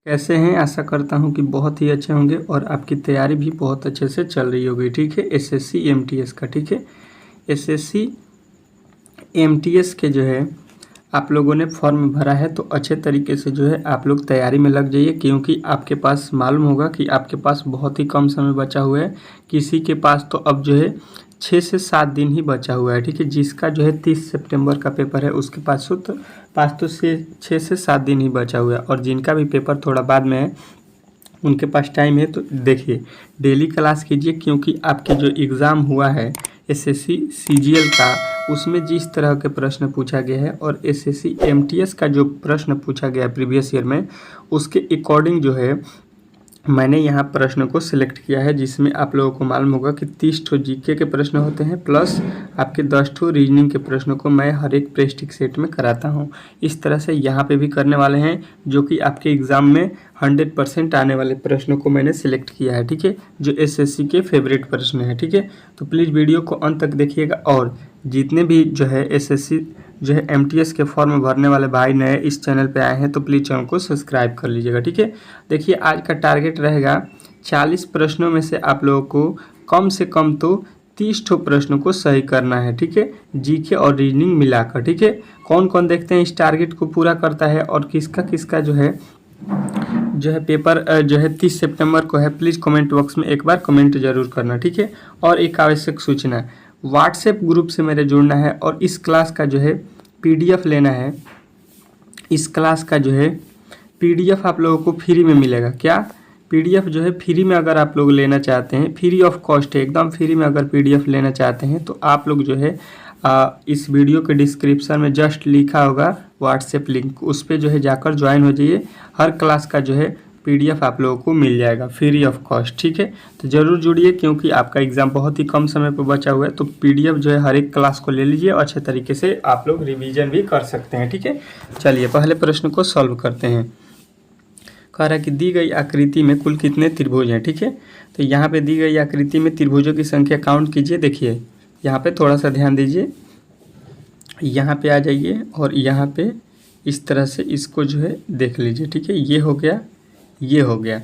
कैसे हैं? आशा करता हूं कि बहुत ही अच्छे होंगे और आपकी तैयारी भी बहुत अच्छे से चल रही होगी। ठीक है, एसएससी एमटीएस का। ठीक है, एसएससी एमटीएस के जो है आप लोगों ने फॉर्म भरा है, तो अच्छे तरीके से जो है आप लोग तैयारी में लग जाइए, क्योंकि आपके पास मालूम होगा कि आपके पास बहुत ही कम समय बचा हुआ है। किसी के पास तो अब जो है 6 से 7 दिन ही बचा हुआ है। ठीक है, जिसका जो है 30 सितंबर का पेपर है उसके पास तो से 6 से 7 दिन ही बचा हुआ है, और जिनका भी पेपर थोड़ा बाद में है उनके पास टाइम है। तो देखिए, डेली क्लास कीजिए, क्योंकि आपके जो एग्ज़ाम हुआ है एसएससी सीजीएल का, उसमें जिस तरह के प्रश्न पूछा गया है और एसएससी एमटीएस का जो प्रश्न पूछा गया है प्रीवियस ईयर में, उसके अकॉर्डिंग जो है मैंने यहाँ प्रश्न को सिलेक्ट किया है, जिसमें आप लोगों को मालूम होगा कि 30 ठो जीके के प्रश्न होते हैं, प्लस आपके 10 ठो रीजनिंग के प्रश्नों को मैं हर एक प्रेस्टिक सेट में कराता हूँ। इस तरह से यहाँ पे भी करने वाले हैं, जो कि आपके एग्ज़ाम में 100% आने वाले प्रश्नों को मैंने सिलेक्ट किया है। ठीक है, जो एसएससी के फेवरेट प्रश्न है। ठीक है, तो प्लीज़ वीडियो को अंत तक देखिएगा, और जितने भी जो है एसएससी जो है एमटीएस के फॉर्म भरने वाले भाई नए इस चैनल पे आए हैं, तो प्लीज़ चैनल को सब्सक्राइब कर लीजिएगा। ठीक है, देखिए आज का टारगेट रहेगा 40 प्रश्नों में से आप लोगों को कम से कम तो 30 ठो प्रश्नों को सही करना है। ठीक है, जीके और रीजनिंग मिलाकर। ठीक है, कौन कौन देखते हैं इस टारगेट को पूरा करता है और किसका किसका जो है पेपर जो है 30 सितंबर को है, प्लीज़ कमेंट बॉक्स में एक बार कमेंट जरूर करना। ठीक है, और एक आवश्यक सूचना, व्हाट्सएप ग्रुप से मेरे जुड़ना है और इस क्लास का जो है पीडीएफ लेना है। इस क्लास का जो है पीडीएफ आप लोगों को फ्री में मिलेगा। क्या पीडीएफ जो है फ्री में अगर आप लोग लेना चाहते हैं, फ्री ऑफ कॉस्ट है, एकदम फ्री में अगर पीडीएफ लेना चाहते हैं, तो आप लोग जो है इस वीडियो के डिस्क्रिप्शन में जस्ट लिखा होगा व्हाट्सएप लिंक, उस पर जो है जाकर ज्वाइन हो जाइए। हर क्लास का जो है पीडीएफ आप लोगों को मिल जाएगा फ्री ऑफ कॉस्ट। ठीक है, तो ज़रूर जुड़िए, क्योंकि आपका एग्ज़ाम बहुत ही कम समय पर बचा हुआ है। तो पीडीएफ जो है हर एक क्लास को ले लीजिए और अच्छे तरीके से आप लोग रिवीजन भी कर सकते हैं। ठीक है, चलिए पहले प्रश्न को सॉल्व करते हैं। कह रहा है कि दी गई आकृति में कुल कितने त्रिभुज हैं। ठीक है, तो यहाँ पे दी गई आकृति में त्रिभुजों की संख्या काउंट कीजिए। देखिए यहाँ पे थोड़ा सा ध्यान दीजिए, यहाँ पे आ जाइए और यहाँ पे इस तरह से इसको जो है देख लीजिए। ठीक है, ये हो गया, ये हो गया,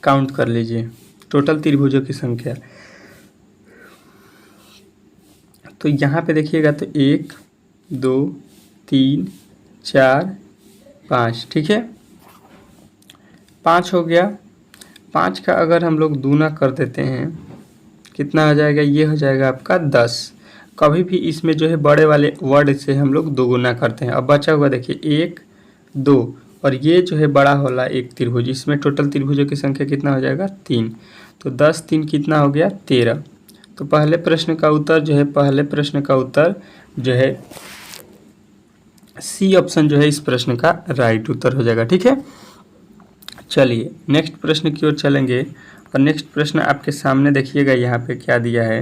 काउंट कर लीजिए टोटल त्रिभुजों की संख्या। तो यहाँ पे देखिएगा तो 1 2 3 4 5। ठीक है, 5 हो गया। 5 का अगर हम लोग दूना कर देते हैं कितना हो जाएगा, ये हो जाएगा आपका 10। कभी भी इसमें जो है बड़े वाले वर्ड से हम लोग दोगुना करते हैं। अब बचा हुआ देखिए 1 2, और ये जो है बड़ा वाला एक त्रिभुज, इसमें टोटल त्रिभुजों की संख्या कितना हो जाएगा 3। तो 10 3 कितना हो गया 13। तो पहले प्रश्न का उत्तर जो है सी ऑप्शन जो है इस प्रश्न का राइट उत्तर हो जाएगा। ठीक है, चलिए नेक्स्ट प्रश्न की ओर चलेंगे, और नेक्स्ट प्रश्न आपके सामने देखिएगा यहाँ पे क्या दिया है।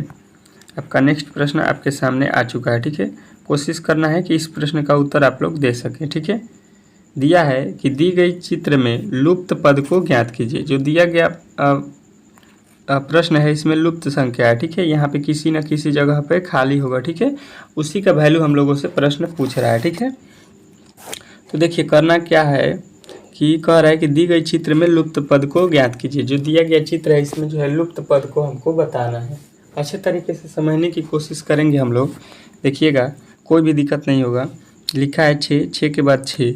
आपका नेक्स्ट प्रश्न आपके सामने आ चुका है। ठीक है, कोशिश करना है कि इस प्रश्न का उत्तर आप लोग दे सकें। ठीक है, दिया है कि दी गई चित्र में लुप्त पद को ज्ञात कीजिए। जो दिया गया प्रश्न है इसमें लुप्त संख्या है। ठीक है, यहाँ पे किसी न किसी जगह पे खाली होगा। ठीक है, उसी का वैल्यू हम लोगों से प्रश्न पूछ रहा है। ठीक है, तो देखिए करना क्या है कि कह रहा है कि दी गई चित्र में लुप्त पद को ज्ञात कीजिए। जो दिया गया चित्र है इसमें जो है लुप्त पद को हमको बताना है। अच्छे तरीके से समझने की कोशिश करेंगे हम लोग। देखिएगा कोई भी दिक्कत नहीं होगा। लिखा है 6, 6 के बाद 6,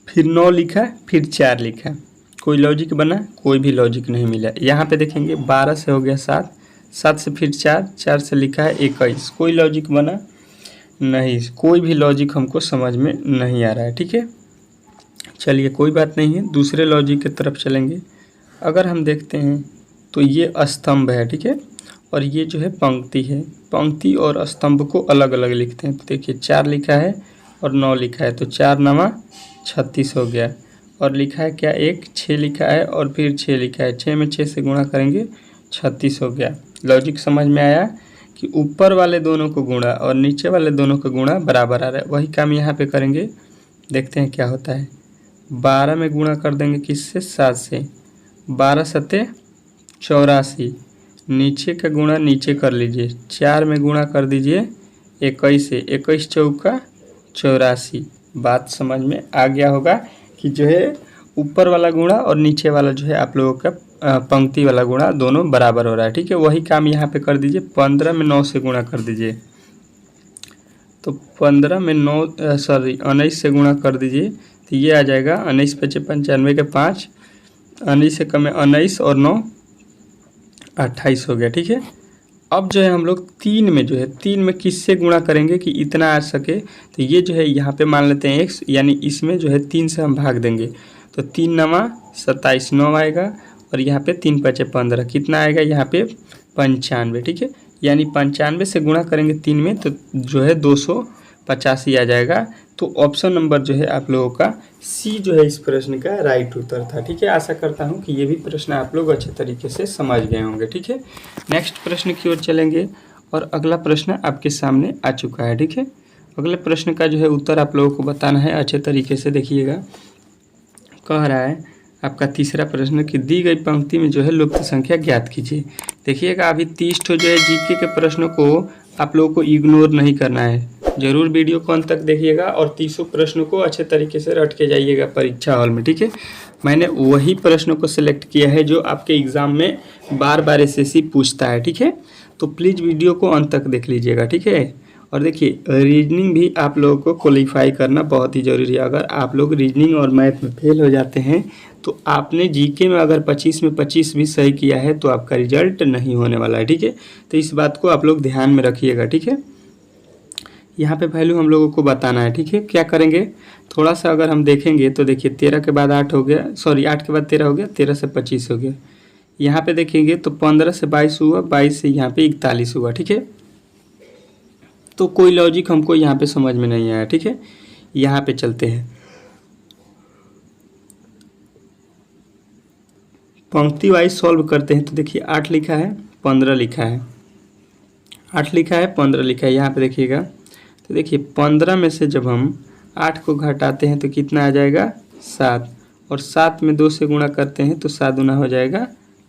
फिर 9 लिखा, फिर 4 लिखा। कोई लॉजिक बना? कोई भी लॉजिक नहीं मिला। यहाँ पे देखेंगे 12 से हो गया 7, 7 से फिर 4, 4 से लिखा है 21। कोई लॉजिक बना? नहीं, कोई भी लॉजिक हमको समझ में नहीं आ रहा है। ठीक है, चलिए कोई बात नहीं है, दूसरे लॉजिक की तरफ चलेंगे। अगर हम देखते हैं तो ये स्तंभ है। ठीक है, और ये जो है पंक्ति है। पंक्ति और स्तंभ को अलग अलग लिखते हैं। तो देखिए 4 लिखा है और 9 लिखा है, तो 4 9 36 हो गया। और लिखा है क्या, 1 6 लिखा है और फिर 6 लिखा है, 6 में 6 से गुणा करेंगे 36 हो गया। लॉजिक समझ में आया कि ऊपर वाले दोनों को गुणा और नीचे वाले दोनों को गुणा बराबर आ रहा है। वही काम यहाँ पे करेंगे, देखते हैं क्या होता है। 12 में गुणा कर देंगे किससे, 7 से, 12 सत्ते 84, नीचे का गुणा नीचे कर लीजिए, 4 में गुणा कर दीजिए 21 से, 21 चौका 84, बात समझ में आ गया होगा कि जो है ऊपर वाला गुणा और नीचे वाला जो है आप लोगों का पंक्ति वाला गुणा दोनों बराबर हो रहा है। ठीक है, वही काम यहाँ पे कर दीजिए। 15 में 9 से गुणा कर दीजिए, तो 15 में 19 से गुणा कर दीजिए, तो ये आ जाएगा 19 पचे 95 के 5, 19 से कम है 19 और 9 28 हो गया। ठीक है, अब जो है हम लोग 3 में जो है 3 में किससे गुणा करेंगे कि इतना आ सके, तो ये जो है यहाँ पे मान लेते हैं x, यानी इसमें जो है 3 से हम भाग देंगे, तो 3 9 27 9 आएगा, और यहाँ पे 3 पचे 15 कितना आएगा यहाँ पे 95। ठीक है, यानी 95 से गुणा करेंगे 3 में तो जो है 285 आ जाएगा। तो ऑप्शन नंबर जो है आप लोगों का सी जो है इस प्रश्न का राइट उत्तर था। ठीक है, आशा करता हूँ कि ये भी प्रश्न आप लोग अच्छे तरीके से समझ गए होंगे। ठीक है, नेक्स्ट प्रश्न की ओर चलेंगे, और अगला प्रश्न आपके सामने आ चुका है। ठीक है, अगले प्रश्न का जो है उत्तर आप लोगों को बताना है अच्छे तरीके से। देखिएगा, कह रहा है आपका तीसरा प्रश्न कि दी गई पंक्ति में जो है लुप्त संख्या ज्ञात कीजिए। देखिएगा, अभी 30 ठो जो है जीके के प्रश्नों को आप लोगों को इग्नोर नहीं करना है, जरूर वीडियो को अंत तक देखिएगा और 30 प्रश्नों को अच्छे तरीके से रट के जाइएगा परीक्षा हॉल में। ठीक है, मैंने वही प्रश्नों को सिलेक्ट किया है जो आपके एग्ज़ाम में बार बार एसएससी पूछता है। ठीक है, तो प्लीज़ वीडियो को अंत तक देख लीजिएगा। ठीक है, और देखिए रीजनिंग भी आप लोगों को क्वालिफाई करना बहुत ही ज़रूरी है। अगर आप लोग रीजनिंग और मैथ में फेल हो जाते हैं तो आपने जीके में अगर 25 में 25 भी सही किया है तो आपका रिजल्ट नहीं होने वाला है। ठीक है, तो इस बात को आप लोग ध्यान में रखिएगा। ठीक है, यहाँ पे वैल्यू हम लोगों को बताना है। ठीक है, क्या करेंगे, थोड़ा सा अगर हम देखेंगे तो देखिए 13 के बाद 8 हो गया, सॉरी 8 के बाद 13 हो गया, 13 से 25 हो गया। यहाँ पे देखेंगे तो 15 से 22 हुआ, 22 से यहाँ पे 41 हुआ। ठीक है, तो कोई लॉजिक हमको यहाँ पे समझ में नहीं आया। ठीक है, यहाँ पे चलते हैं, पंक्ति वाइज सॉल्व करते हैं। तो देखिए 8 लिखा है, 15 लिखा है, 8 लिखा है, 15 लिखा है। यहाँ पे देखिएगा, तो देखिए 15 में से जब हम 8 को घटाते हैं तो कितना आ जाएगा 7, और 7 में 2 से गुणा करते हैं तो 7 गुना हो जाएगा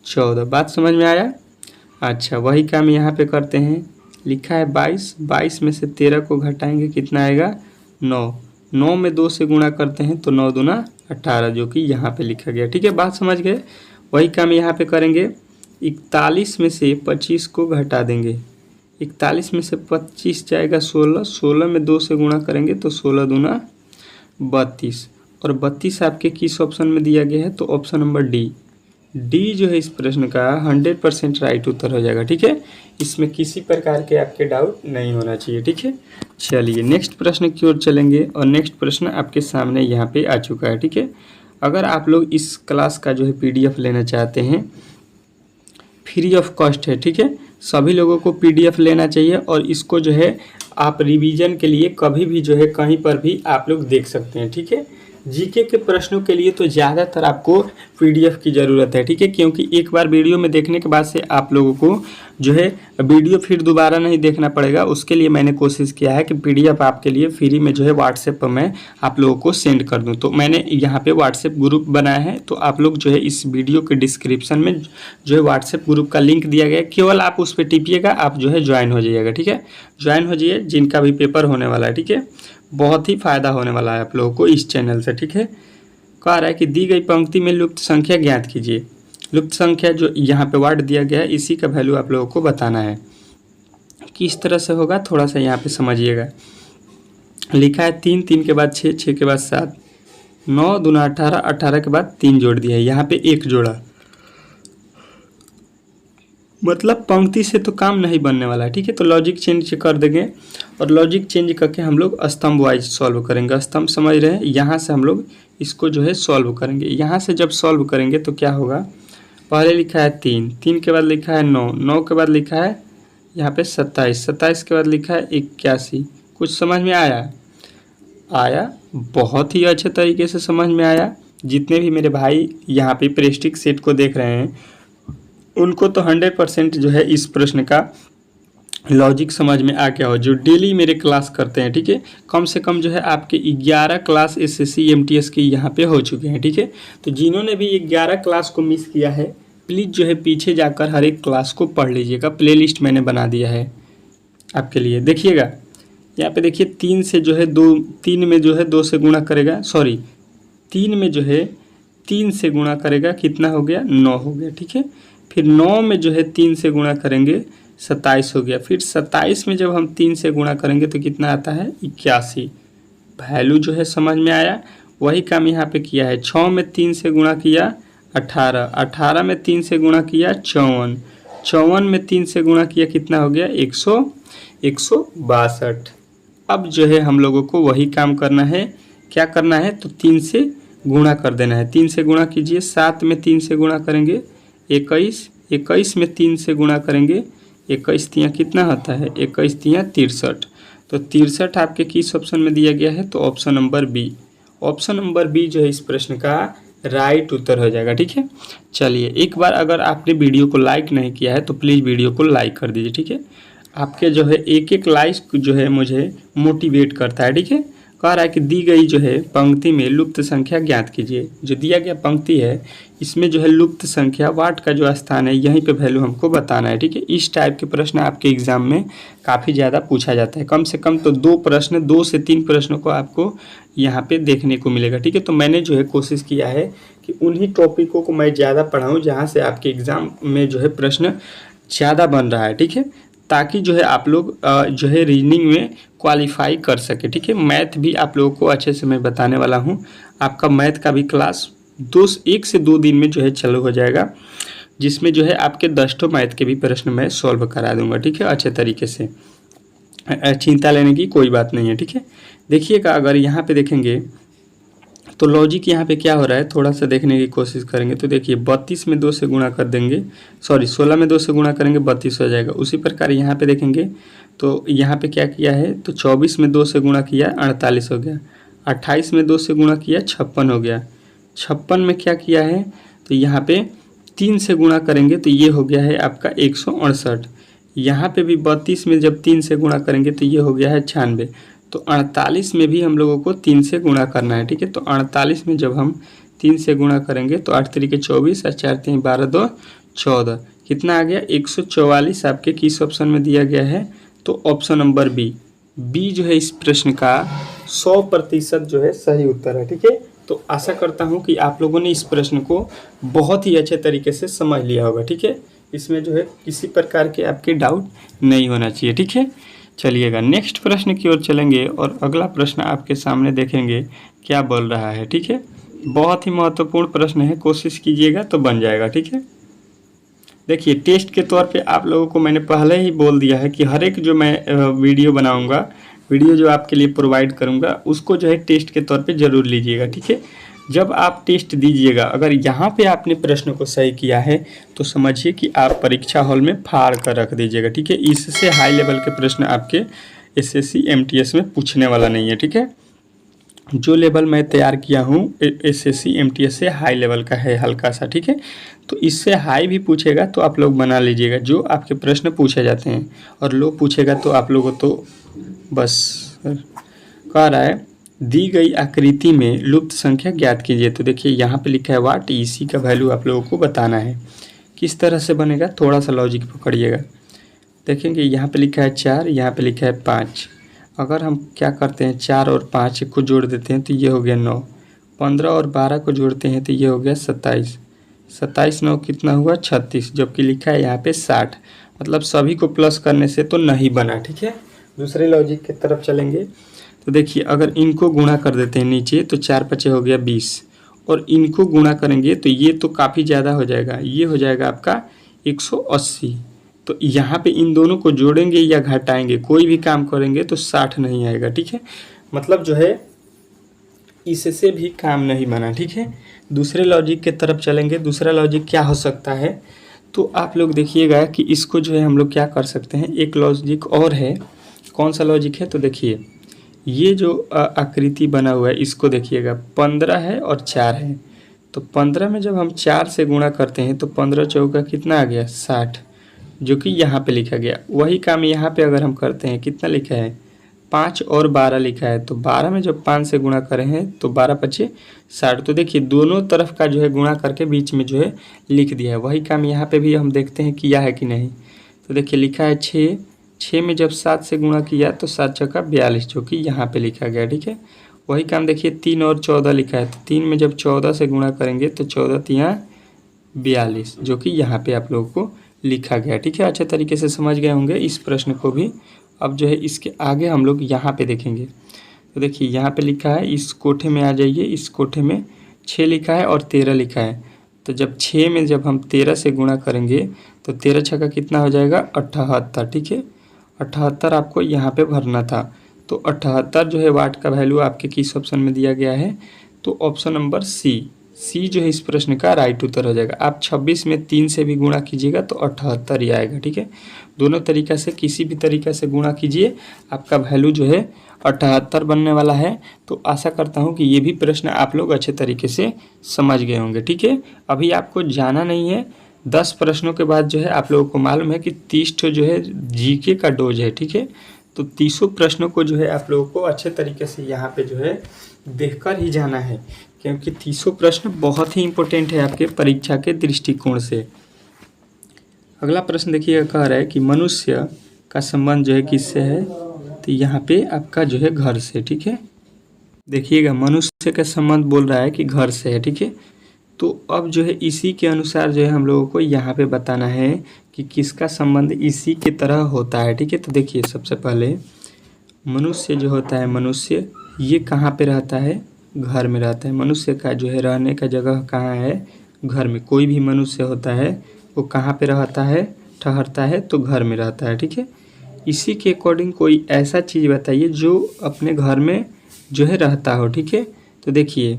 14। बात समझ में आया? अच्छा, वही काम यहाँ पे करते हैं। लिखा है 22, 22 में से 13 को घटाएंगे कितना आएगा 9, 9 में 2 से गुणा करते हैं तो 9 दूना 18, जो कि यहाँ पे लिखा गया। ठीक है, बात समझ गए? वही काम यहाँ पे करेंगे। 41 में से 25 को घटा देंगे, 41 में से 25 जाएगा 16, 16 में 2 से गुणा करेंगे तो 16 दूना 32, और 32 आपके किस ऑप्शन में दिया गया है, तो ऑप्शन नंबर डी। डी जो है इस प्रश्न का 100% राइट उत्तर हो जाएगा। ठीक है, इसमें किसी प्रकार के आपके डाउट नहीं होना चाहिए। ठीक है, चलिए नेक्स्ट प्रश्न की ओर चलेंगे, और नेक्स्ट प्रश्न आपके सामने यहाँ पे आ चुका है। ठीक है, अगर आप लोग इस क्लास का जो है PDF लेना चाहते हैं, फ्री ऑफ कॉस्ट है। ठीक है, सभी लोगों को PDF लेना चाहिए, और इसको जो है आप रिवीजन के लिए कभी भी जो है कहीं पर भी आप लोग देख सकते हैं। ठीक है, जीके के प्रश्नों के लिए तो ज़्यादातर आपको PDF की ज़रूरत है। ठीक है, क्योंकि एक बार वीडियो में देखने के बाद से आप लोगों को जो है वीडियो फिर दोबारा नहीं देखना पड़ेगा। उसके लिए मैंने कोशिश किया है कि PDF आपके लिए फ्री में जो है व्हाट्सएप पर मैं आप लोगों को सेंड कर दूं। तो मैंने यहाँ पे व्हाट्सएप ग्रुप बनाया है, तो आप लोग जो है इस वीडियो के डिस्क्रिप्शन में जो है व्हाट्सएप ग्रुप का लिंक दिया गया है, केवल आप उस पर टिपिएगा, आप जो है ज्वाइन हो जाइएगा। ठीक है, ज्वाइन हो जाइए, जिनका भी पेपर होने वाला है। ठीक है, बहुत ही फायदा होने वाला है आप लोगों को इस चैनल से। ठीक है, कह रहा है कि दी गई पंक्ति में लुप्त संख्या ज्ञात कीजिए। लुप्त संख्या जो यहाँ पे वर्ड दिया गया है, इसी का वैल्यू आप लोगों को बताना है। किस तरह से होगा थोड़ा सा यहाँ पे समझिएगा। लिखा है 3, 3 के बाद 6, 6 के बाद 7, 9 दूना 18, 18 के बाद 3 जोड़ दिया है, यहाँ पे 1 जोड़ा, मतलब पंक्ति से तो काम नहीं बनने वाला है। ठीक है, तो लॉजिक चेंज कर देंगे, और लॉजिक चेंज करके हम लोग स्तंभ वाइज सॉल्व करेंगे। स्तंभ समझ रहे हैं, यहाँ से हम लोग इसको जो है सॉल्व करेंगे। यहाँ से जब सॉल्व करेंगे तो क्या होगा, पहले लिखा है 3, 3 के बाद लिखा है 9, 9 के बाद लिखा है यहाँ पे 27, 27 के बाद लिखा है 81। कुछ समझ में आया? आया, बहुत ही अच्छे तरीके से समझ में आया। जितने भी मेरे भाई यहाँ पे प्रेस्टिक सेट को देख रहे हैं, उनको तो 100% जो है इस प्रश्न का लॉजिक समझ में आ गया हो, जो डेली मेरे क्लास करते हैं। ठीक है, कम से कम जो है आपके 11 क्लास SSC MTS के यहाँ पे हो चुके हैं। ठीक है, तो जिन्होंने भी 11 क्लास को मिस किया है, प्लीज़ जो है पीछे जाकर हर एक क्लास को पढ़ लीजिएगा। प्लेलिस्ट मैंने बना दिया है आपके लिए। देखिएगा, यहाँ पे देखिए 3 से जो है 2, 3 में जो है 2 से गुणा करेगा, सॉरी 3 में जो है 3 से गुणा करेगा कितना हो गया, 9 हो गया, ठीक है। फिर 9 में जो है 3 से गुणा करेंगे 27 हो गया। फिर 27 में जब हम 3 से गुणा करेंगे तो कितना आता है, 81। वैल्यू जो है समझ में आया। वही काम यहाँ पे किया है। 6 में 3 से गुणा किया 18, 18 में 3 से गुणा किया 54, 54 में 3 से गुणा किया कितना हो गया, 162। अब जो है हम लोगों को वही काम करना है। क्या करना है, तो 3 से गुणा कर देना है। 3 से गुणा कीजिए, 7 में 3 से गुणा करेंगे 21, 21 में 3 से गुणा करेंगे 21 तियाँ कितना होता है, 21 तियाँ 63। तो 63 आपके किस ऑप्शन में दिया गया है, तो option number B. Option number B जो है इस प्रश्न का राइट उत्तर हो जाएगा, ठीक है। चलिए एक बार अगर आपने वीडियो को लाइक नहीं किया है तो प्लीज़ वीडियो को लाइक कर दीजिए, ठीक है। आपके जो है एक एक लाइक जो है मुझे मोटिवेट करता है, ठीक है। कह रहा है कि दी गई जो है पंक्ति में लुप्त संख्या ज्ञात कीजिए। जो दिया गया पंक्ति है इसमें जो है लुप्त संख्या वाट का जो स्थान है यहीं पे वैल्यू हमको बताना है, ठीक है। इस टाइप के प्रश्न आपके एग्जाम में काफ़ी ज़्यादा पूछा जाता है। कम से कम तो 2 प्रश्न, 2 से 3 प्रश्नों को आपको यहाँ पे देखने को मिलेगा, ठीक है। तो मैंने जो है कोशिश किया है कि उन्हीं टॉपिकों को मैं ज़्यादा पढ़ाऊँ जहाँ से आपके एग्ज़ाम में जो है प्रश्न ज़्यादा बन रहा है, ठीक है, ताकि जो है आप लोग जो है रीजनिंग में क्वालिफाई कर सके, ठीक है। मैथ भी आप लोगों को अच्छे से मैं बताने वाला हूँ। आपका मैथ का भी क्लास 1 से 2 दिन में जो है चालू हो जाएगा, जिसमें जो है आपके 10 मैथ के भी प्रश्न मैं सॉल्व करा दूंगा, ठीक है, अच्छे तरीके से। चिंता लेने की कोई बात नहीं है, ठीक है। देखिएगा अगर यहाँ पे देखेंगे तो लॉजिक यहाँ पे क्या हो रहा है, थोड़ा सा देखने की कोशिश करेंगे तो देखिए 32 में 2 से गुणा कर देंगे, सॉरी 16 में 2 से गुणा करेंगे 32 हो जाएगा। उसी प्रकार यहाँ पे देखेंगे तो यहाँ पे क्या किया है, तो 24 में 2 से गुणा किया 48 हो गया, 28 में 2 से गुणा किया 56 हो गया, 56 में क्या किया है, तो यहाँ पे 3 से गुणा करेंगे तो ये हो गया है आपका 168। यहाँ पे भी 32 में जब 3 से गुणा करेंगे तो ये हो गया है 96। तो 48 में भी हम लोगों को 3 से गुणा करना है, ठीक है। तो 48 में जब हम 3 से गुणा करेंगे तो 8 3 24 और 4 3 12 2 14, कितना आ गया, 144 आपके किस ऑप्शन में दिया गया है, तो ऑप्शन नंबर बी। बी जो है इस प्रश्न का 100% जो है सही उत्तर है, ठीक है। तो आशा करता हूँ कि आप लोगों ने इस प्रश्न को बहुत ही अच्छे तरीके से समझ लिया होगा, ठीक है। इसमें जो है किसी प्रकार के आपके डाउट नहीं होना चाहिए, ठीक है। चलिएगा नेक्स्ट प्रश्न की ओर चलेंगे और अगला प्रश्न आपके सामने देखेंगे क्या बोल रहा है, ठीक है। बहुत ही महत्वपूर्ण प्रश्न है, कोशिश कीजिएगा तो बन जाएगा, ठीक है। देखिए टेस्ट के तौर पे आप लोगों को मैंने पहले ही बोल दिया है कि हर एक जो मैं वीडियो बनाऊंगा, वीडियो जो आपके लिए प्रोवाइड करूंगा उसको जो है टेस्ट के तौर पे ज़रूर लीजिएगा, ठीक है। जब आप टेस्ट दीजिएगा अगर यहाँ पे आपने प्रश्न को सही किया है तो समझिए कि आप परीक्षा हॉल में फाड़ कर रख दीजिएगा, ठीक है। इससे हाई लेवल के प्रश्न आपके एसएससी एमटीएस में पूछने वाला नहीं है, ठीक है। जो लेवल मैं तैयार किया हूँ एसएससी एमटीएस से हाई लेवल का है हल्का सा, ठीक है। तो इससे हाई भी पूछेगा तो आप लोग बना लीजिएगा जो आपके प्रश्न पूछे जाते हैं, और लो पूछेगा तो आप लोगों तो बस कह रहा है दी गई आकृति में लुप्त संख्या ज्ञात कीजिए। तो देखिए यहाँ पे लिखा है वाट, इसी का वैल्यू आप लोगों को बताना है। किस तरह से बनेगा, थोड़ा सा लॉजिक पकड़िएगा। देखेंगे यहाँ पे लिखा है 4, यहाँ पे लिखा है 5। अगर हम क्या करते हैं 4 और 5 को जोड़ देते हैं तो ये हो गया 9, 15 और 12 को जोड़ते हैं तो ये हो गया 27, 27 9 कितना हुआ 36, जबकि लिखा है यहाँ पे 60। मतलब सभी को प्लस करने से तो नहीं बना, ठीक है। दूसरे लॉजिक की तरफ चलेंगे तो देखिए अगर इनको गुणा कर देते हैं नीचे तो 4 5 हो गया 20, और इनको गुणा करेंगे तो ये तो काफ़ी ज़्यादा हो जाएगा, ये हो जाएगा आपका 180। तो यहाँ पे इन दोनों को जोड़ेंगे या घटाएंगे, कोई भी काम करेंगे तो 60 नहीं आएगा, ठीक है। मतलब जो है इससे भी काम नहीं बना, ठीक है। दूसरे लॉजिक के तरफ चलेंगे। दूसरा लॉजिक क्या हो सकता है, तो आप लोग देखिएगा कि इसको जो है हम लोग क्या कर सकते हैं, एक लॉजिक और है। कौन सा लॉजिक है, तो देखिए ये जो आकृति बना हुआ है इसको देखिएगा 15 है और 4 है। तो 15 में जब हम 4 से गुणा करते हैं तो 15 चौका कितना आ गया 60, जो कि यहाँ पे लिखा गया। वही काम यहाँ पे अगर हम करते हैं, कितना लिखा है 5 और 12 लिखा है, तो 12 में जब 5 से गुणा करें हैं तो 12 5 60। तो देखिए दोनों तरफ का जो है गुणा करके बीच में जो है लिख दिया है। वही काम यहाँ पे भी हम देखते हैं किया है कि नहीं। तो देखिए लिखा है 6 6 में जब 7 से गुणा किया तो 7 चौका 42, जो कि यहाँ पे लिखा गया, ठीक है। वही काम देखिए 3 और 14 लिखा है, तो 3 में जब 14 से गुणा करेंगे तो 14 तिया 42, जो कि यहाँ पे आप लोगों को लिखा गया, ठीक है। अच्छे तरीके से समझ गए होंगे इस प्रश्न को भी। अब जो है इसके आगे हम लोग यहाँ पे देखेंगे, तो देखिए यहाँ पे लिखा है, इस कोठे में आ जाइए, इस कोठे में 6 लिखा है और 13 लिखा है। तो जब 6 में जब हम 13 से गुणा करेंगे तो 13 छक्का कितना हो जाएगा 78, ठीक है। 78 आपको यहाँ पे भरना था। तो 78 जो है वाट का वैल्यू आपके किस ऑप्शन में दिया गया है, तो ऑप्शन नंबर सी जो है इस प्रश्न का राइट उत्तर हो जाएगा। आप 26 में 3 से भी गुणा कीजिएगा तो 78 ही आएगा, ठीक है। दोनों तरीक़ा से किसी भी तरीक़ा से गुणा कीजिए, आपका वैल्यू जो है 78 बनने वाला है। तो आशा करता हूँ कि ये भी प्रश्न आप लोग अच्छे तरीके से समझ गए होंगे, ठीक है। अभी आपको जाना नहीं है, 10 प्रश्नों के बाद जो है आप लोगों को मालूम है कि 30 जो है जीके का डोज है, ठीक है। तो 30 प्रश्नों को जो है आप लोगों को अच्छे तरीके से यहाँ पे जो है देखकर ही जाना है, क्योंकि 30 प्रश्न बहुत ही इंपॉर्टेंट है आपके परीक्षा के दृष्टिकोण से। अगला प्रश्न देखिएगा, कह रहा है कि मनुष्य का संबंध जो है किससे है, तो यहाँ पे आपका जो है घर से, ठीक है। देखिएगा मनुष्य का संबंध बोल रहा है कि घर से है, ठीक है। तो अब जो है इसी के अनुसार जो है हम लोगों को यहाँ पे बताना है कि किसका संबंध इसी की तरह होता है, ठीक है। तो देखिए सबसे पहले मनुष्य जो होता है, मनुष्य ये कहाँ पे रहता है, घर में रहता है। मनुष्य का जो है रहने का जगह कहाँ है, घर में। कोई भी मनुष्य होता है वो कहाँ पे रहता है, ठहरता है, तो घर में रहता है, ठीक है। इसी के अकॉर्डिंग कोई ऐसा चीज़ बताइए जो अपने घर में जो है रहता हो, ठीक है। तो देखिए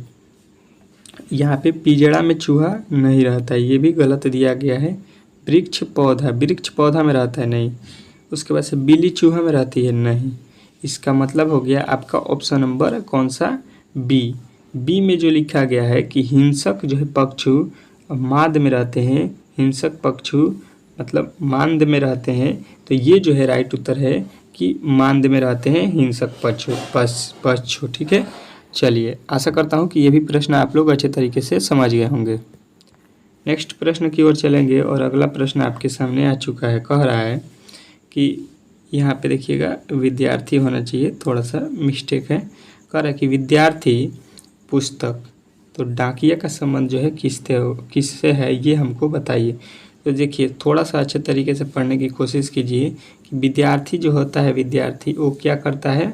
यहाँ पे पिंजड़ा में चूहा नहीं रहता है, ये भी गलत दिया गया है। वृक्ष पौधा में रहता है, नहीं। उसके बाद से बिल्ली चूहा में रहती है, नहीं। इसका मतलब हो गया आपका ऑप्शन नंबर कौन सा, बी में जो लिखा गया है कि हिंसक जो है पक्षु माद में रहते हैं, हिंसक पक्षु मतलब मांद में रहते हैं। तो ये जो है राइट उत्तर है कि मांद में रहते हैं हिंसक पक्षु, ठीक है। चलिए आशा करता हूँ कि ये भी प्रश्न आप लोग अच्छे तरीके से समझ गए होंगे। नेक्स्ट प्रश्न की ओर चलेंगे और अगला प्रश्न आपके सामने आ चुका है। कह रहा है कि यहाँ पे देखिएगा विद्यार्थी होना चाहिए, थोड़ा सा मिस्टेक है। कह रहा है कि विद्यार्थी पुस्तक, तो डाकिया का संबंध जो है किससे है ये हमको बताइए। तो देखिए थोड़ा सा अच्छे तरीके से पढ़ने की कोशिश कीजिए कि विद्यार्थी जो होता है, विद्यार्थी वो क्या करता है,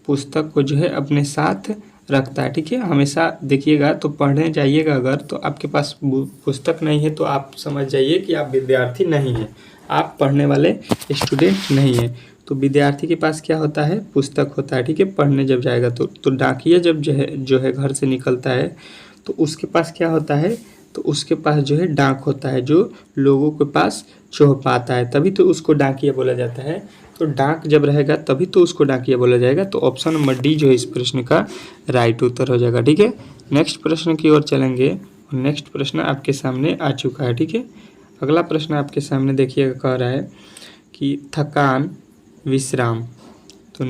पुस्तक को जो है अपने साथ रखता है, ठीक है। हमेशा देखिएगा, तो पढ़ने जाइएगा अगर तो आपके पास पुस्तक नहीं है तो आप समझ जाइए कि आप विद्यार्थी नहीं हैं, आप पढ़ने वाले स्टूडेंट नहीं हैं। तो विद्यार्थी के पास क्या होता है, पुस्तक होता है, ठीक है। पढ़ने जब जाएगा तो डाकिया जब जो है घर से निकलता है तो उसके पास क्या होता है, तो उसके पास जो है डाक होता है जो लोगों के पास चौपाता है, तभी तो उसको डाकिया बोला जाता है। तो डाक जब रहेगा तभी तो उसको डाकिया बोला जाएगा। तो ऑप्शन नंबर डी जो है इस प्रश्न का राइट उत्तर हो जाएगा, ठीक है। नेक्स्ट प्रश्न की ओर चलेंगे और नेक्स्ट प्रश्न आपके सामने आ चुका है, ठीक है। अगला प्रश्न आपके सामने देखिएगा, कह रहा है कि थकान विश्राम, तो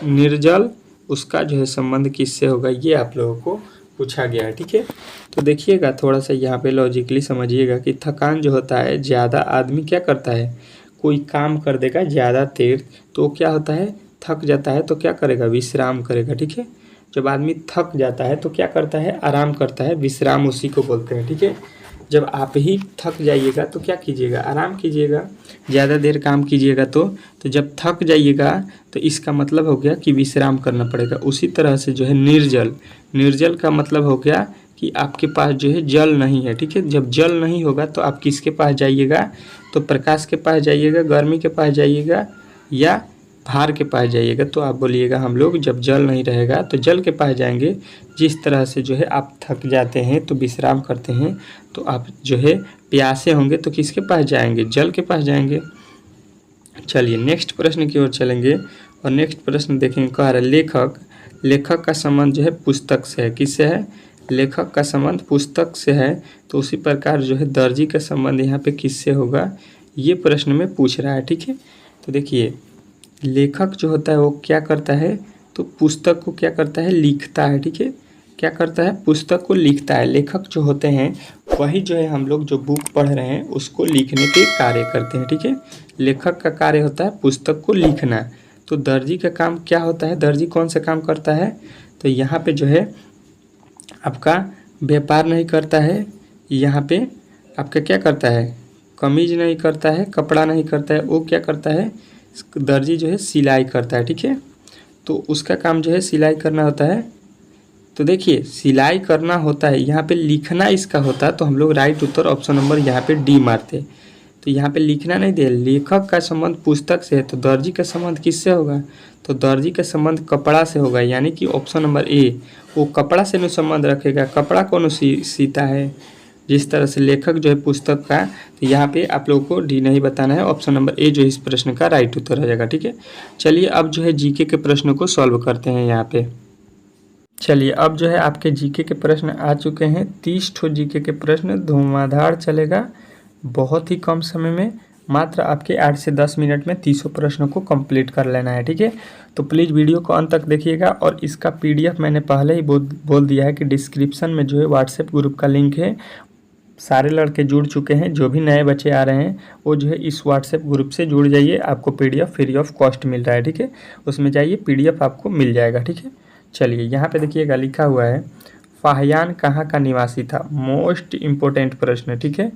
निर्जल उसका जो है संबंध किससे होगा, ये आप लोगों को पूछा गया है, ठीक है। तो देखिएगा थोड़ा सा यहाँ पे लॉजिकली समझिएगा कि थकान जो होता है, ज़्यादा आदमी क्या करता है, कोई काम कर देगा ज़्यादा देर तो क्या होता है, थक जाता है, तो क्या करेगा, विश्राम करेगा, ठीक है। जब आदमी थक जाता है तो क्या करता है, आराम करता है, विश्राम उसी को बोलते हैं, ठीक है। जब आप ही थक जाइएगा तो क्या कीजिएगा, आराम कीजिएगा, ज़्यादा देर काम कीजिएगा तो जब थक जाइएगा तो इसका मतलब हो गया कि विश्राम करना पड़ेगा। उसी तरह से जो है निर्जल का मतलब हो गया कि आपके पास जो है जल नहीं है, ठीक है। जब जल नहीं होगा तो आप किसके पास जाइएगा, तो प्रकाश के पास जाइएगा, गर्मी के पास जाइएगा या भार के पास जाइएगा। तो आप बोलिएगा हम लोग जब जल नहीं रहेगा तो जल के पास जाएंगे। जिस तरह से जो है आप थक जाते हैं तो विश्राम करते हैं, तो आप जो है प्यासे होंगे तो किसके पास जाएंगे, जल के पास जाएंगे। चलिए नेक्स्ट प्रश्न की ओर चलेंगे और नेक्स्ट प्रश्न देखेंगे। कह रहा है लेखक का संबंध जो है पुस्तक से है, किससे है, लेखक का संबंध पुस्तक से है। तो उसी प्रकार जो है दर्जी का संबंध यहाँ पे किससे होगा, ये प्रश्न में पूछ रहा है, ठीक है। तो देखिए लेखक जो होता है वो क्या करता है, तो पुस्तक को क्या करता है, लिखता है, ठीक है। क्या करता है, पुस्तक को लिखता है। लेखक जो होते हैं वही जो है हम लोग जो बुक पढ़ रहे हैं उसको लिखने के कार्य करते हैं, ठीक है। लेखक का कार्य होता है पुस्तक को लिखना। तो दर्जी का काम क्या होता है, दर्जी कौन सा काम करता है, तो यहाँ पे जो है आपका व्यापार नहीं करता है, यहाँ पे आपका क्या करता है, कमीज नहीं करता है, कपड़ा नहीं करता है, वो क्या करता है, दर्जी जो है सिलाई करता है, ठीक है। तो उसका काम जो है सिलाई करना होता है। तो देखिए सिलाई करना होता है, यहाँ पे लिखना इसका होता है, तो हम लोग राइट उत्तर ऑप्शन नंबर यहाँ पे डी मारते। तो यहाँ पे लिखना नहीं दे, लेखक का संबंध पुस्तक से है, तो दर्जी का संबंध किससे होगा, तो दर्जी का संबंध कपड़ा से होगा, यानी कि ऑप्शन नंबर ए, वो कपड़ा से न संबंध रखेगा। कपड़ा कौन सीता है, जिस तरह से लेखक जो है पुस्तक का। तो यहाँ पे आप लोगों को डी नहीं बताना है, ऑप्शन नंबर ए जो इस प्रश्न का राइट उत्तर हो जाएगा, ठीक है। चलिए अब जो है जीके के प्रश्नों को सॉल्व करते हैं यहाँ पे। चलिए अब जो है आपके जीके के प्रश्न आ चुके हैं। 30 ठो जीके के प्रश्न धुआंधार चलेगा, बहुत ही कम समय में, मात्र आपके 8 से 10 मिनट में 30 प्रश्नों को कंप्लीट कर लेना है, ठीक है। तो प्लीज़ वीडियो को अंत तक देखिएगा। और इसका पीडीएफ मैंने पहले ही बोल दिया है कि डिस्क्रिप्शन में जो है व्हाट्सएप ग्रुप का लिंक है। सारे लड़के जुड़ चुके हैं, जो भी नए बच्चे आ रहे हैं वो जो है इस व्हाट्सएप ग्रुप से जुड़ जाइए। आपको पीडीएफ फ्री ऑफ कॉस्ट मिल रहा है, ठीक है। उसमें जाइए, पीडीएफ आपको मिल जाएगा, ठीक है। चलिए यहाँ पे देखिएगा लिखा हुआ है, फाहियान कहाँ का निवासी था। मोस्ट इम्पोर्टेंट प्रश्न, ठीक है।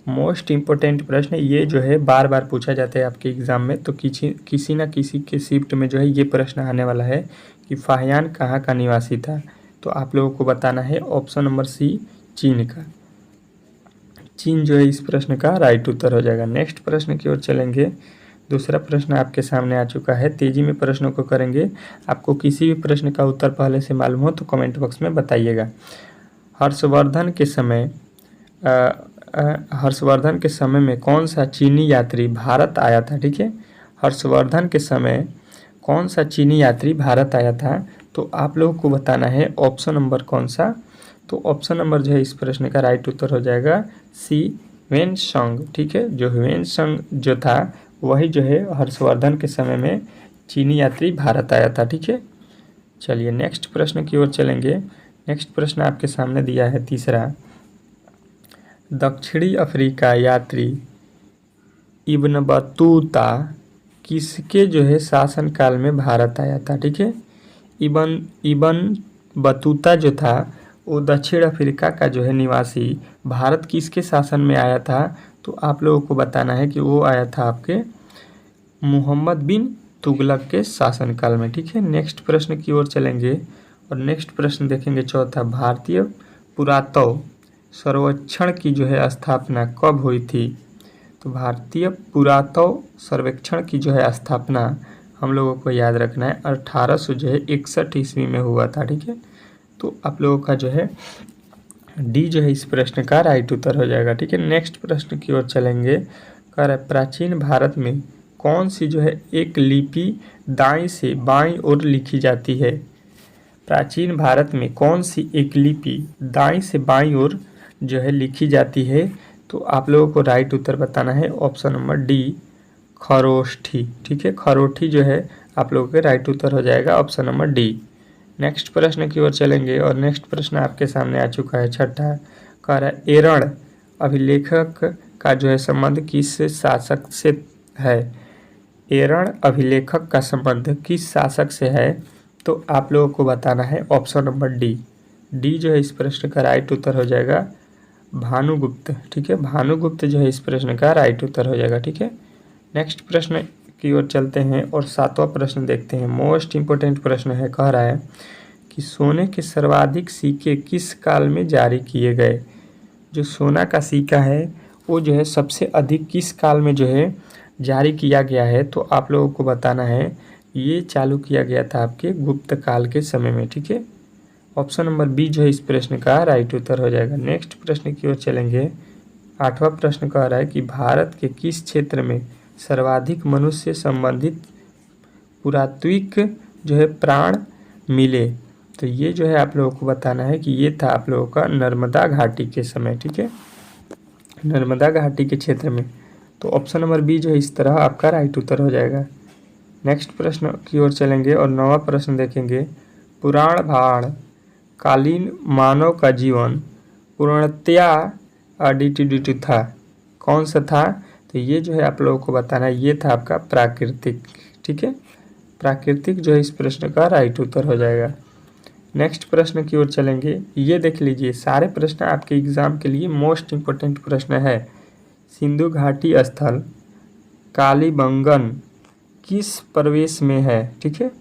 मोस्ट इम्पोर्टेंट प्रश्न ये जो है बार बार पूछा जाता है आपके एग्ज़ाम में। तो किसी न किसी के शिफ्ट में जो है ये प्रश्न आने वाला है कि फाहियान कहाँ का निवासी था। तो आप लोगों को बताना है ऑप्शन नंबर सी, चीन का। चीन जो है इस प्रश्न का राइट उत्तर हो जाएगा। नेक्स्ट प्रश्न की ओर चलेंगे। दूसरा प्रश्न आपके सामने आ चुका है, तेजी में प्रश्नों को करेंगे। आपको किसी भी प्रश्न का उत्तर पहले से मालूम हो तो कमेंट बॉक्स में बताइएगा। हर्षवर्धन के समय में कौन सा चीनी यात्री भारत आया था, ठीक है। हर्षवर्धन के समय कौन सा चीनी यात्री भारत आया था, तो आप लोगों को बताना है ऑप्शन नंबर कौन सा। तो ऑप्शन नंबर जो है इस प्रश्न का राइट उत्तर हो जाएगा सी, ह्वेनसांग, ठीक है। जो ह्वेनसांग जो था वही जो है हर्षवर्धन के समय में चीनी यात्री भारत आया था, ठीक है। चलिए नेक्स्ट प्रश्न की ओर चलेंगे। नेक्स्ट प्रश्न आपके सामने दिया है तीसरा, दक्षिणी अफ्रीका यात्री इब्न बतूता किसके जो है शासनकाल में भारत आया था, ठीक है। इब्न बतूता जो था वो दक्षिण अफ्रीका का जो है निवासी भारत किसके शासन में आया था, तो आप लोगों को बताना है कि वो आया था आपके मोहम्मद बिन तुगलक के शासनकाल में, ठीक है। नेक्स्ट प्रश्न की ओर चलेंगे और नेक्स्ट प्रश्न देखेंगे चौथा, भारतीय पुरातत्व सर्वेक्षण की जो है स्थापना कब हुई थी। तो भारतीय पुरातत्व सर्वेक्षण की जो है स्थापना हम लोगों को याद रखना है 1861 ईस्वी में हुआ था, ठीक है। तो आप लोगों का जो है डी जो है इस प्रश्न का राइट उत्तर हो जाएगा, ठीक है। नेक्स्ट प्रश्न की ओर चलेंगे। कह रहा है प्राचीन भारत में कौन सी जो है एक लिपि दाईं से बाईं ओर लिखी जाती है। प्राचीन भारत में कौन सी एक लिपि दाईं से बाईं ओर जो है लिखी जाती है, तो आप लोगों को राइट उत्तर बताना है ऑप्शन नंबर डी, खरोष्ठी, ठीक है। खरोष्ठी जो है आप लोगों के राइट उत्तर हो जाएगा ऑप्शन नंबर डी। नेक्स्ट प्रश्न की ओर चलेंगे और नेक्स्ट प्रश्न आपके सामने आ चुका है छठा, कह रहा है एरण अभिलेखक का जो है संबंध किस शासक से है। एरण अभिलेखक का संबंध किस शासक से है, तो आप लोगों को बताना है ऑप्शन नंबर डी। डी जो है इस प्रश्न का राइट उत्तर हो जाएगा भानुगुप्त, ठीक है। भानुगुप्त जो है इस प्रश्न का राइट उत्तर हो जाएगा, ठीक है। नेक्स्ट प्रश्न की ओर चलते हैं और सातवां प्रश्न देखते हैं। मोस्ट इम्पोर्टेंट प्रश्न है, कह रहा है कि सोने के सर्वाधिक सिक्के किस काल में जारी किए गए। जो सोना का सिक्का है वो जो है सबसे अधिक किस काल में जो है जारी किया गया है, तो आप लोगों को बताना है ये चालू किया गया था आपके गुप्त काल के समय में, ठीक है। ऑप्शन नंबर बी जो है इस प्रश्न का राइट उत्तर हो जाएगा। नेक्स्ट प्रश्न की ओर चलेंगे। आठवां प्रश्न कह रहा है कि भारत के किस क्षेत्र में सर्वाधिक मनुष्य संबंधित पुरातात्विक जो है प्राण मिले, तो ये जो है आप लोगों को बताना है कि ये था आप लोगों का नर्मदा घाटी के समय, ठीक है। नर्मदा घाटी के क्षेत्र में, तो ऑप्शन नंबर बी जो है इस तरह आपका राइट उत्तर हो जाएगा। नेक्स्ट प्रश्न की ओर चलेंगे और नौवां प्रश्न देखेंगे। पुराण भाण कालीन मानव का जीवन पूर्णतया अडिटिडिटी था, कौन सा था? तो ये जो है आप लोगों को बताना है, ये था आपका प्राकृतिक। ठीक है, प्राकृतिक जो है इस प्रश्न का राइट उत्तर हो जाएगा। नेक्स्ट प्रश्न की ओर चलेंगे। ये देख लीजिए, सारे प्रश्न आपके एग्जाम के लिए मोस्ट इम्पोर्टेंट प्रश्न है। सिंधु घाटी स्थल कालीबंगन किस प्रदेश में है? ठीक है,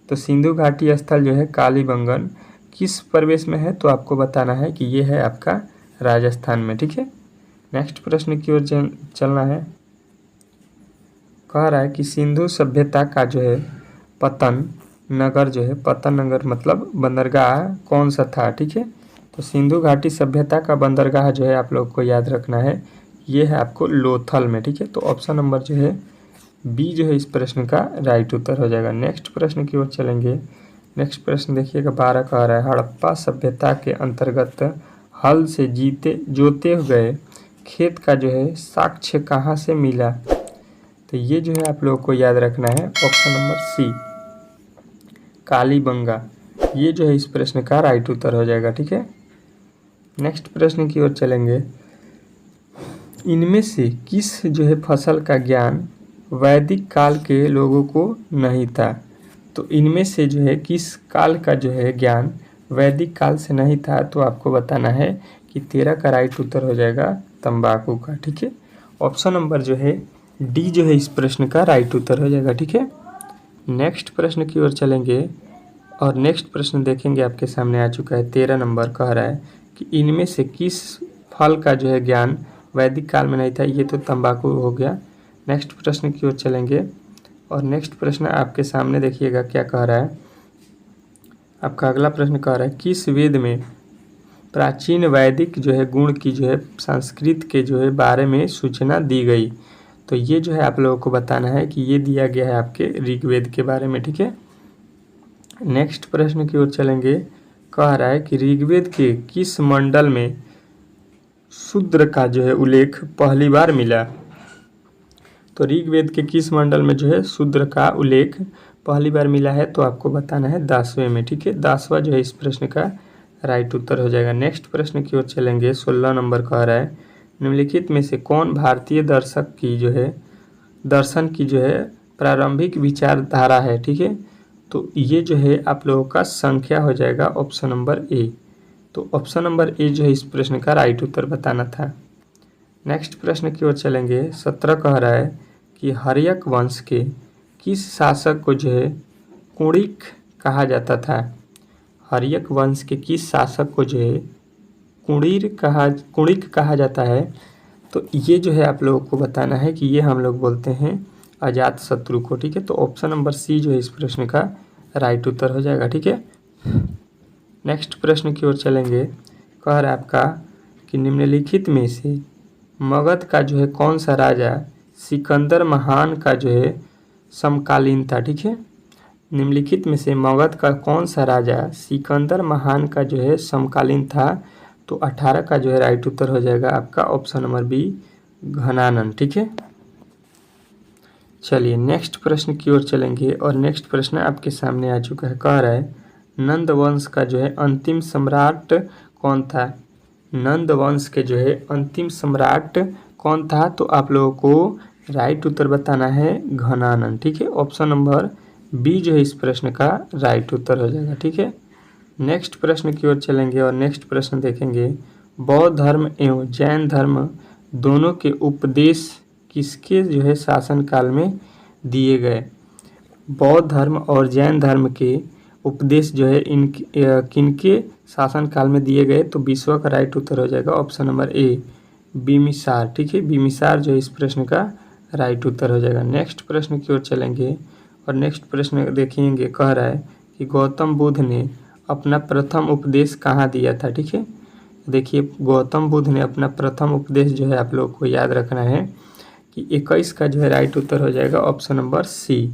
तो सिंधु घाटी स्थल जो है कालीबंगन किस प्रदेश में है? तो आपको बताना है कि ये है आपका राजस्थान में। ठीक है, नेक्स्ट प्रश्न की ओर चलना है। कह रहा है कि सिंधु सभ्यता का जो है पतन नगर जो है, पतन नगर मतलब बंदरगाह कौन सा था? ठीक है, तो सिंधु घाटी सभ्यता का बंदरगाह जो है आप लोग को याद रखना है, ये है आपको लोथल में। ठीक है, तो ऑप्शन नंबर जो है बी जो है इस प्रश्न का राइट उत्तर हो जाएगा। नेक्स्ट प्रश्न की ओर चलेंगे। नेक्स्ट प्रश्न देखिएगा 12 कह रहा है हड़प्पा सभ्यता के अंतर्गत हल से जोते गए खेत का जो है साक्ष्य कहाँ से मिला? तो ये जो है आप लोगों को याद रखना है, ऑप्शन नंबर सी कालीबंगा, ये जो है इस प्रश्न का राइट उत्तर हो जाएगा। ठीक है, नेक्स्ट प्रश्न की ओर चलेंगे। इनमें से किस जो है फसल का ज्ञान वैदिक काल के लोगों को नहीं था? तो इनमें से जो है किस काल का जो है ज्ञान वैदिक काल से नहीं था? तो आपको बताना है कि 13 का राइट उत्तर हो जाएगा तंबाकू का। ठीक है, ऑप्शन नंबर जो है डी जो है इस प्रश्न का राइट उत्तर हो जाएगा। ठीक है, नेक्स्ट प्रश्न की ओर चलेंगे और नेक्स्ट प्रश्न देखेंगे आपके सामने आ चुका है। 13 नंबर कह रहा है कि इनमें से किस फल का जो है ज्ञान वैदिक काल में नहीं था? ये तो तंबाकू हो गया। नेक्स्ट प्रश्न की ओर चलेंगे और नेक्स्ट प्रश्न आपके सामने देखिएगा क्या कह रहा है। आपका अगला प्रश्न कह रहा है किस वेद में प्राचीन वैदिक जो है गुण की जो है संस्कृत के जो है बारे में सूचना दी गई? तो ये जो है आप लोगों को बताना है कि ये दिया गया है आपके ऋग्वेद के बारे में। ठीक है, नेक्स्ट प्रश्न की ओर चलेंगे। कह रहा है कि ऋग्वेद के किस मंडल में शूद्र का जो है उल्लेख पहली बार मिला? तो ऋग्वेद के किस मंडल में जो है शूद्र का उल्लेख पहली बार मिला है? तो आपको बताना है 10वें में। ठीक है, 10वां जो है इस प्रश्न का राइट उत्तर हो जाएगा। नेक्स्ट प्रश्न की ओर चलेंगे। 16 नंबर कह रहा है निम्नलिखित में से कौन भारतीय दर्शन की जो है प्रारंभिक विचारधारा है? ठीक है, तो ये जो है आप लोगों का संख्या हो जाएगा ऑप्शन नंबर ए। तो ऑप्शन नंबर ए जो है इस प्रश्न का राइट उत्तर बताना था। नेक्स्ट प्रश्न की ओर चलेंगे। 17 कह रहा है कि हर्यक वंश के किस शासक को जो है कुणिक कहा जाता था? हर्यक वंश के किस शासक को जो है कुणिक कहा जाता है? तो ये जो है आप लोगों को बताना है कि ये हम लोग बोलते हैं अजात शत्रु को। ठीक है, तो ऑप्शन नंबर सी जो है इस प्रश्न का राइट उत्तर हो जाएगा। ठीक है, नेक्स्ट प्रश्न की ओर चलेंगे। कह रहा है आपका कि निम्नलिखित में से मगध का जो है कौन सा राजा सिकंदर महान का जो है समकालीन था? ठीक है, निम्नलिखित में से मगध का कौन सा राजा सिकंदर महान का जो है समकालीन था? तो 18 का जो है राइट उत्तर हो जाएगा आपका ऑप्शन नंबर बी घनानन। ठीक है, चलिए नेक्स्ट प्रश्न की ओर चलेंगे और नेक्स्ट प्रश्न आपके सामने आ चुका है। कह रहा है नंद वंश का जो है अंतिम सम्राट कौन था? नंद वंश के जो है अंतिम सम्राट कौन था? तो आप लोगों को राइट उत्तर बताना है घनानन। ठीक है, ऑप्शन नंबर बी जो है इस प्रश्न का राइट उत्तर हो जाएगा। ठीक है, नेक्स्ट प्रश्न की ओर चलेंगे और नेक्स्ट प्रश्न देखेंगे। बौद्ध धर्म एवं जैन धर्म दोनों के उपदेश किसके जो है शासन काल में दिए गए? बौद्ध धर्म और जैन धर्म के उपदेश जो है किनके शासन काल में दिए गए? तो 20वां का राइट उत्तर हो जाएगा ऑप्शन नंबर ए बिम्बिसार। ठीक है, बिम्बिसार जो है इस प्रश्न का राइट उत्तर हो जाएगा। नेक्स्ट प्रश्न की ओर चलेंगे और नेक्स्ट प्रश्न देखेंगे। कह रहा है कि गौतम बुद्ध ने अपना प्रथम उपदेश कहाँ दिया था? ठीक है, देखिए गौतम बुद्ध ने अपना प्रथम उपदेश जो है आप लोग को याद रखना है कि 21 का जो है राइट उत्तर हो जाएगा ऑप्शन नंबर सी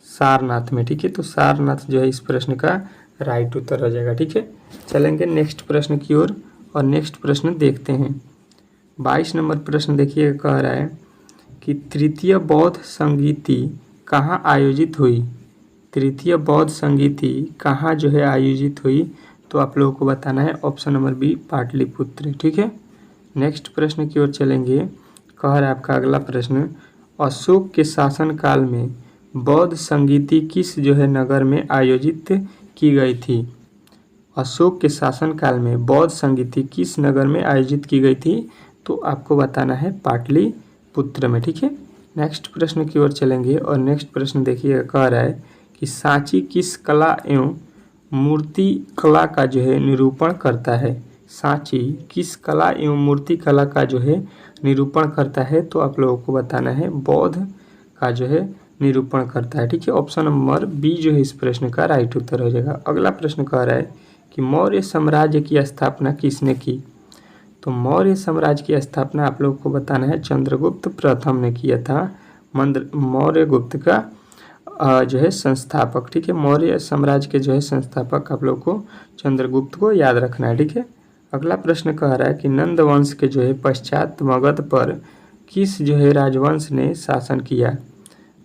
सारनाथ में। ठीक है, तो सारनाथ जो है इस प्रश्न का राइट उत्तर हो जाएगा। ठीक है, चलेंगे नेक्स्ट प्रश्न की ओर और नेक्स्ट प्रश्न देखते हैं। 22 नंबर प्रश्न देखिए, कह रहा है कि तृतीय बौद्ध संगीति कहाँ आयोजित हुई? तृतीय बौद्ध संगीति कहाँ जो है आयोजित हुई? तो आप लोगों को बताना है ऑप्शन नंबर बी पाटलिपुत्र। ठीक है, नेक्स्ट प्रश्न की ओर चलेंगे। कह रहा है आपका अगला प्रश्न, अशोक के शासनकाल में बौद्ध संगीति किस जो है नगर में आयोजित की गई थी। अशोक के शासनकाल में बौद्ध संगीति किस नगर में आयोजित की गई थी, तो आपको बताना है पाटलिपुत्र में। ठीक है, नेक्स्ट प्रश्न की ओर चलेंगे और नेक्स्ट प्रश्न देखिए, कह रहा है कि सांची किस कला एवं मूर्ति कला का जो है निरूपण करता है। सांची किस कला एवं मूर्ति कला का जो है निरूपण करता है, तो आप लोगों को बताना है बौद्ध का जो है निरूपण करता है। ठीक है, ऑप्शन नंबर बी जो है इस प्रश्न का राइट उत्तर हो जाएगा। अगला प्रश्न कह रहा है कि मौर्य साम्राज्य की स्थापना किसने की। तो मौर्य साम्राज्य की स्थापना आप लोगों को बताना है चंद्रगुप्त प्रथम ने किया था। मौर्य गुप्त का जो है संस्थापक। ठीक है, मौर्य साम्राज्य के जो है संस्थापक आप लोग को चंद्रगुप्त को याद रखना है। ठीक है, अगला प्रश्न कह रहा है कि नंद वंश के जो है पश्चात मगध पर किस जो है राजवंश ने शासन किया।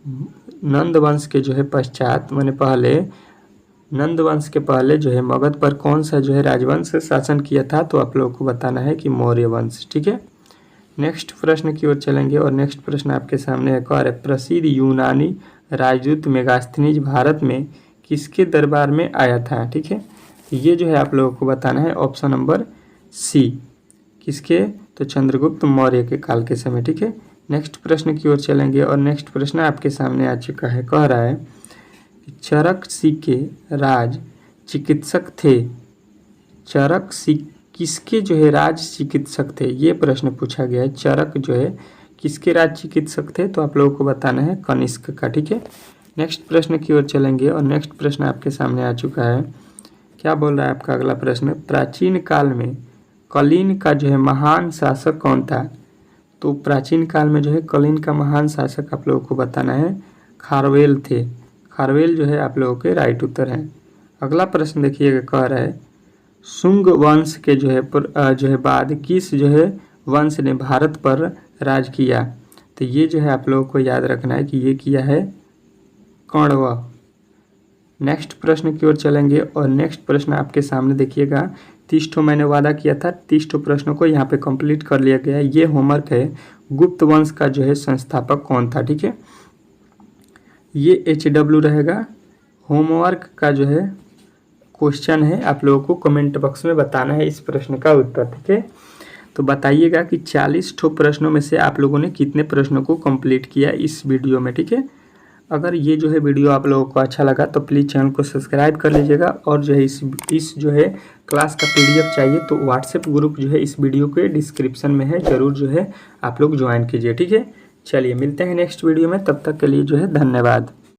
नंद वंश के जो है पश्चात माने पहले, नंद वंश के पहले जो है मगध पर कौन सा जो है राजवंश शासन किया था, तो आप लोगों को बताना है कि मौर्य वंश। ठीक है, नेक्स्ट प्रश्न की ओर चलेंगे और नेक्स्ट प्रश्न आपके सामने है। कह रहे प्रसिद्ध यूनानी राजदूत मेगास्थनीज भारत में किसके दरबार में आया था। ठीक है, ये जो है आप लोगों को बताना है ऑप्शन नंबर सी, किसके, तो चंद्रगुप्त मौर्य के काल के समय। ठीक है, नेक्स्ट प्रश्न की ओर चलेंगे और नेक्स्ट प्रश्न आपके सामने आ चुका है। कह रहा है चरकसी के राज चिकित्सक थे। चरकसी किसके जो है राज चिकित्सक थे, ये प्रश्न पूछा गया है। चरक जो है किसके राज चिकित्सक थे, तो आप लोगों को बताना है कनिष्क का। ठीक है, नेक्स्ट प्रश्न की ओर चलेंगे और नेक्स्ट प्रश्न आपके सामने आ चुका है। क्या बोल रहा है आपका अगला प्रश्न, प्राचीन काल में कलिंग का जो है महान शासक कौन था। तो प्राचीन काल में जो है कलिंग का महान शासक आप लोगों को बताना है खारवेल थे। खारवेल जो है आप लोगों के राइट उत्तर है। अगला प्रश्न देखिएगा, कह रहा है शुंग वंश के जो है बाद किस जो है वंश ने भारत पर राज किया। तो ये जो है आप लोगों को याद रखना है कि ये किया है कण्व। नेक्स्ट प्रश्न की ओर चलेंगे और नेक्स्ट प्रश्न आपके सामने देखिएगा। 30 मैंने वादा किया था, 30 प्रश्नों को यहाँ पे कंप्लीट कर लिया गया है। ये होमवर्क है, गुप्त वंश का जो है संस्थापक कौन था। ठीक है, ये HW रहेगा। होमवर्क का जो है क्वेश्चन है, आप लोगों को कमेंट बॉक्स में बताना है इस प्रश्न का उत्तर। ठीक है, तो बताइएगा कि 40 प्रश्नों में से आप लोगों ने कितने प्रश्नों को कंप्लीट किया इस वीडियो में। ठीक है, अगर ये जो है वीडियो आप लोगों को अच्छा लगा तो प्लीज़ चैनल को सब्सक्राइब कर लीजिएगा और जो है इस जो है क्लास का PDF चाहिए तो व्हाट्सएप ग्रुप जो है इस वीडियो के डिस्क्रिप्शन में है, ज़रूर जो है आप लोग ज्वाइन कीजिए। ठीक है, चलिए मिलते हैं नेक्स्ट वीडियो में, तब तक के लिए जो है धन्यवाद।